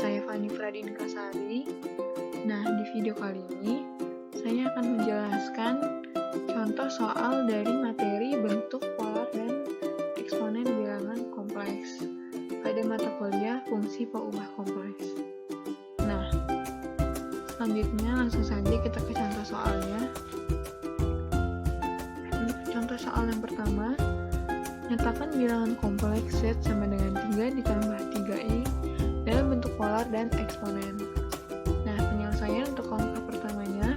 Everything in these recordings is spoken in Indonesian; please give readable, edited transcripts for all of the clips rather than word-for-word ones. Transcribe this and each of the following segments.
saya Fani Fradinkasari. Nah, di video kali ini saya akan menjelaskan contoh soal dari materi bentuk polar dan eksponen bilangan kompleks pada mata kuliah fungsi peubah kompleks. Nah, selanjutnya langsung saja kita ke contoh soalnya. Contoh soal yang pertama, nyatakan bilangan kompleks Z sama dengan 3 ditambah 3i dalam bentuk polar dan eksponen. Nah, penyelesaian untuk langkah pertamanya,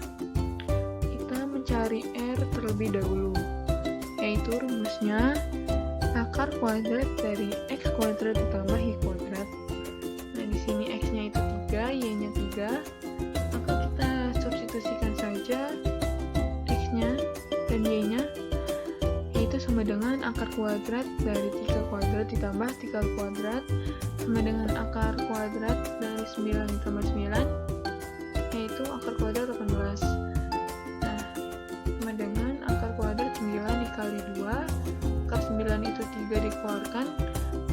kita mencari R terlebih dahulu, yaitu rumusnya akar kuadrat dari X kuadrat ditambah Y kuadrat. Nah, di sini X-nya itu 3, Y-nya 3, maka kita substitusikan saja X-nya dan Y-nya, yaitu sama dengan akar kuadrat dari 3 kuadrat ditambah 3 kuadrat sama dengan akar kuadrat dari 9 ditambah 9, yaitu akar kuadrat 18. Nah, sama dengan akar kuadrat 9 dikali 2, akar 9 itu 3 dikeluarkan,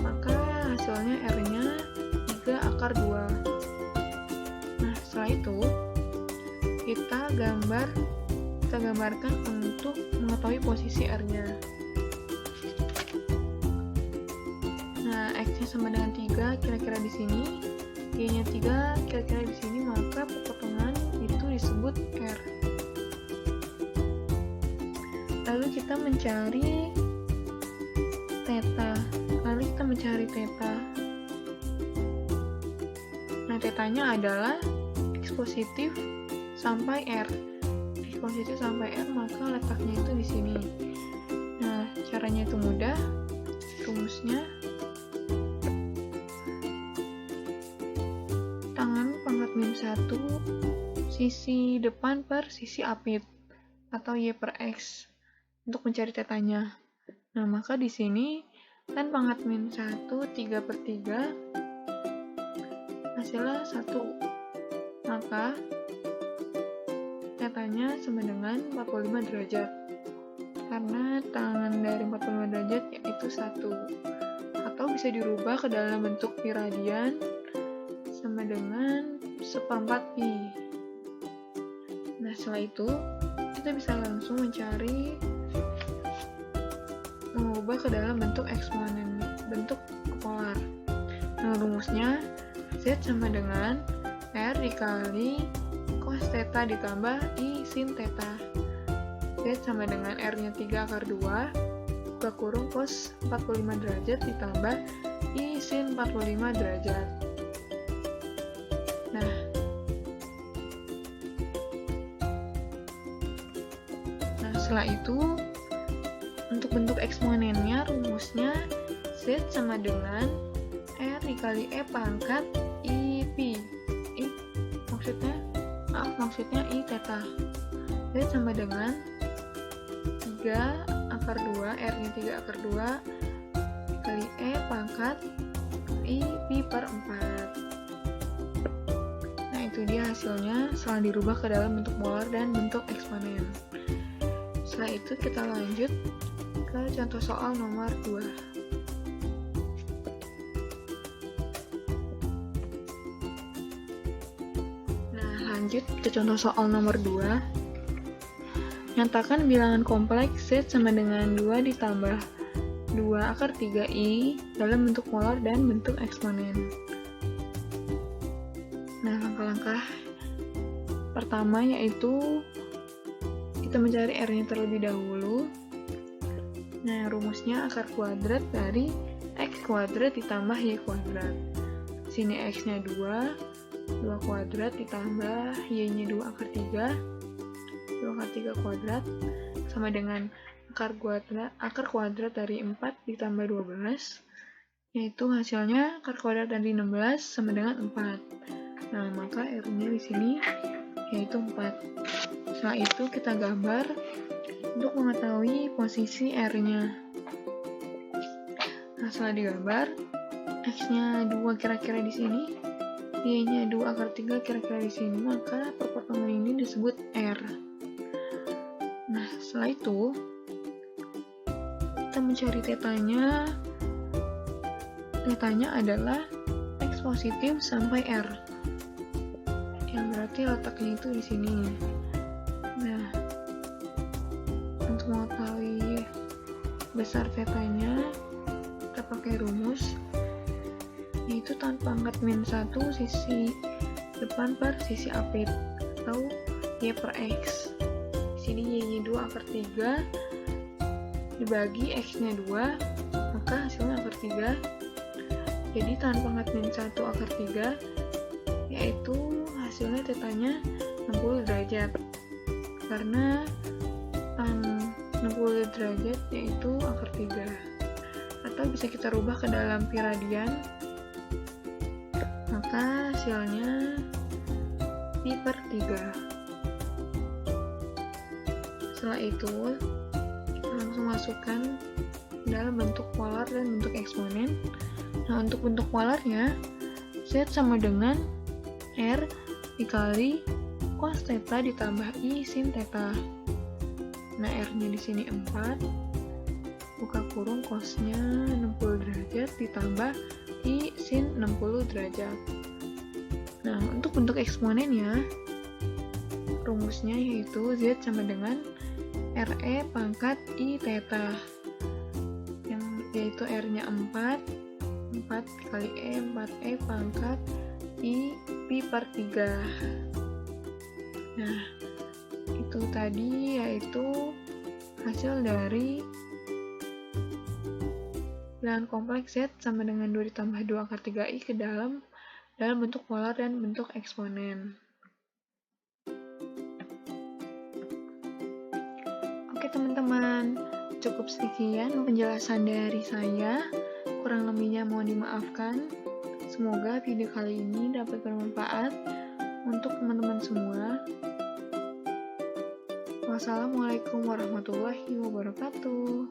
maka hasilnya R-nya 3 akar 2. Nah, setelah itu kita gambarkan untuk mengetahui posisi R-nya. Nah, X-nya sama dengan 3 kira-kira di sini, Y-nya 3 kira-kira di sini, maka perpotongan itu disebut R. Lalu kita mencari theta. Nah, tetanya adalah X positif sampai R. X positif sampai R, maka letaknya itu di sini. Nah, caranya itu mudah. Rumusnya tangan pangkat -1 sisi depan per sisi apit atau Y per X untuk mencari tetanya. Nah, maka di sini tan pangkat -1 3/3 hasilnya 1, maka tetanya sama dengan 45 derajat karena tangan dari 45 derajat yaitu 1, atau bisa dirubah ke dalam bentuk pi radian sama dengan 1/4 pi. Nah, setelah itu kita bisa langsung mengubah ke dalam bentuk eksponen, bentuk polar. Nah, rumusnya Z sama dengan R dikali cos theta ditambah I sin theta. Z sama dengan R-nya 3 akar 2, buka kurung cos 45 derajat ditambah I sin 45 derajat. Nah, setelah itu untuk bentuk eksponennya rumusnya Z sama dengan R dikali E pangkat I pi. Maksudnya I theta. Z sama dengan 3 akar 2, R-nya 3 akar 2 dikali E pangkat I pi per 4. Nah, itu dia hasilnya setelah dirubah ke dalam bentuk polar dan bentuk eksponen. Setelah itu kita lanjut ke contoh soal nomor 2. Nah, lanjut ke contoh soal nomor 2. Nyatakan bilangan kompleks Z sama dengan 2 ditambah 2 akar 3i dalam bentuk polar dan bentuk eksponen. Nah, langkah-langkah pertama yaitu kita mencari R-nya terlebih dahulu. Nah, rumusnya akar kuadrat dari X kuadrat ditambah Y kuadrat. Sini X-nya 2 kuadrat ditambah Y-nya 2 akar 3, 2 akar 3 kuadrat, sama dengan akar kuadrat dari 4 ditambah 12, yaitu hasilnya akar kuadrat dari 16 sama dengan 4. Nah, maka R-nya di sini yaitu 4. Setelah itu kita gambar untuk mengetahui posisi R-nya. Nah, setelah digambar, X-nya 2 kira-kira di sini, Y-nya 2 akar 3 kira-kira di sini, maka perpotongan ini disebut R. Nah, setelah itu kita mencari tetanya adalah X X positif sampai R. Yang berarti letaknya itu di sini. Nah, untuk mengetahui besar tetanya, kita pakai rumus, yaitu tanpa pangkat -1 sisi depan per sisi AP, atau Y per X. Di sini Y-nya 2 akar 3 dibagi X-nya 2, maka hasilnya akar 3. Jadi tanpa pangkat -1 akar 3, yaitu hasilnya tetanya 60 derajat. Karena tan 60 derajat yaitu akar 3. Atau bisa kita rubah ke dalam pi radian, maka hasilnya pi per 3. Setelah itu, kita langsung masukkan dalam bentuk polar dan bentuk eksponen. Nah, untuk bentuk polarnya, Z sama dengan R dikali cos theta ditambah I sin theta. Nah, R-nya di sini 4, buka kurung cos-nya 60 derajat ditambah I sin 60 derajat. Nah, untuk bentuk eksponennya, rumusnya yaitu Z sama dengan RE pangkat I theta, yaitu R-nya 4 kali 4E pangkat I pi per 3. Nah, itu tadi yaitu hasil dari bilangan kompleks Z sama dengan 2 ditambah 2 akar 3I ke dalam bentuk polar dan bentuk eksponen. Oke teman-teman, cukup sekian penjelasan dari saya. Kurang lebihnya mohon dimaafkan. Semoga video kali ini dapat bermanfaat untuk teman-teman semua. Wassalamualaikum warahmatullahi wabarakatuh.